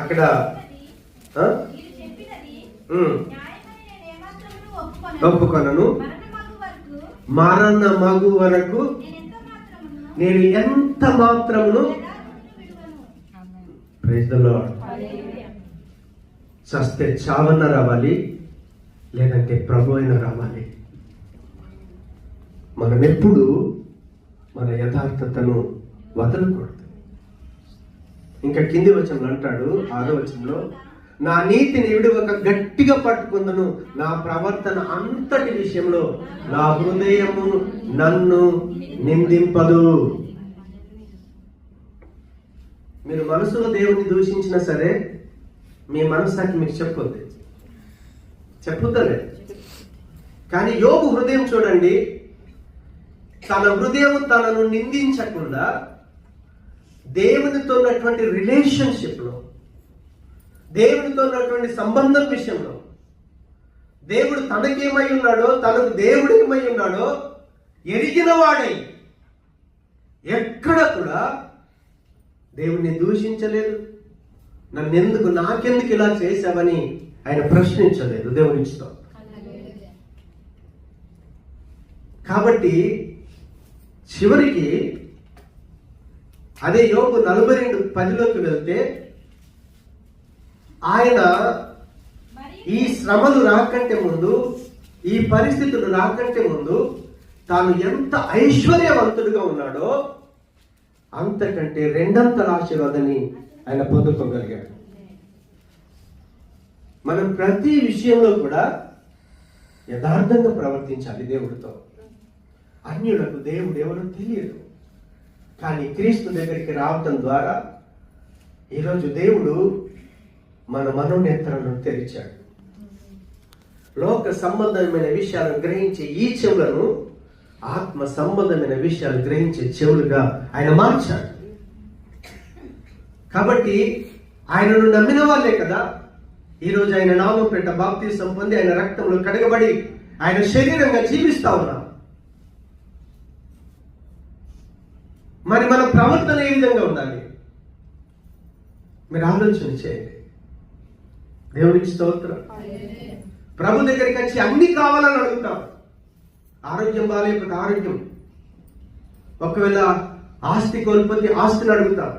అక్కడ ఒప్పుకొనను, మరణ మగు వరకు నేను ఎంత మాత్రమును. Praise the Lord. చస్తే చావన్న రావాలి, లేదంటే ప్రభు అయినా రావాలి. మనం ఎప్పుడు మన యథార్థతను వదలకూడదు. ఇంకా కింది వచనంలో అంటాడు, 6వ వచనంలో, నా నీతిని విడువక గట్టిగా పట్టుకుందును, నా ప్రవర్తన అంతటి విషయంలో నా హృదయము నన్ను నిందింపదు. మీరు మనసులో దేవుని దూషించినా సరే మీ మనసాకి మీకు చెప్పుతలే. కానీ యోబు హృదయం చూడండి, తన హృదయం తనను నిందించకుండా దేవునితో ఉన్నటువంటి రిలేషన్షిప్లో, దేవునితో ఉన్నటువంటి సంబంధం విషయంలో, దేవుడు తనకేమై ఉన్నాడో, తనకు దేవుడు ఏమై ఉన్నాడో ఎరిగిన వాడై ఎక్కడ కూడా దేవుణ్ణి దూషించలేదు. నాకెందుకు ఇలా చేశావని ఆయన ప్రశ్నించలేదు దేవునితో. కాబట్టి చివరికి అదే యోబు 42:10లోకి వెళ్తే, ఆయన ఈ శ్రమలు రాకంటే ముందు, ఈ పరిస్థితులు రాకంటే ముందు తాను ఎంత ఐశ్వర్యవంతుడిగా ఉన్నాడో అంతకంటే రెండంతల ఆశీర్వాదాన్ని ఆయన పొందుకోగలిగాడు. మనం ప్రతి విషయంలో కూడా యథార్థంగా ప్రవర్తించాలి దేవుడితో. అన్యులకు దేవుడు ఎవరో తెలియదు, కానీ క్రీస్తు దగ్గరికి రావటం ద్వారా ఈరోజు దేవుడు మన మనోనేత్రాలను తెరిచాడు. లోక సంబంధమైన విషయాలను గ్రహించే ఈ చెవులను ఆత్మ సంబంధమైన విషయాలు గ్రహించే చెవులుగా ఆయన మార్చాడు. కాబట్టి ఆయనను నమ్మిన వాళ్ళే కదా ఈరోజు ఆయన నామం పెట్ట బాప్తిసం పొంది ఆయన రక్తంలో కడగబడి ఆయన శరీరంగా జీవిస్తా ఉన్నాం. మరి మన ప్రవర్తన ఏ విధంగా ఉండాలి? మీరు ఆలోచన చేయండి. దేవునికి స్తోత్రం. ప్రభు దగ్గరికి వచ్చి అన్ని కావాలని అడుగుతాం. ఆరోగ్యం బాగాలేకపోతే ఆరోగ్యం, ఒకవేళ ఆస్తి కోల్పోతే ఆస్తిని అడుగుతాం,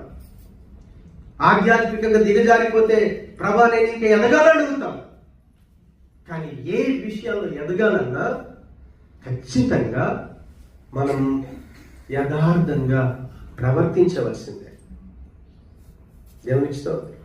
ఆధ్యాత్మికంగా దిగజారిపోతే ప్రభా నేను ఇంకా ఎదగాలని అడుగుతాం. కానీ ఏ విషయాల్లో ఎదగాలన్నా ఖచ్చితంగా మనం యథార్థంగా ప్రవర్తించవలసిందే. దేవునికి స్తోత్రం.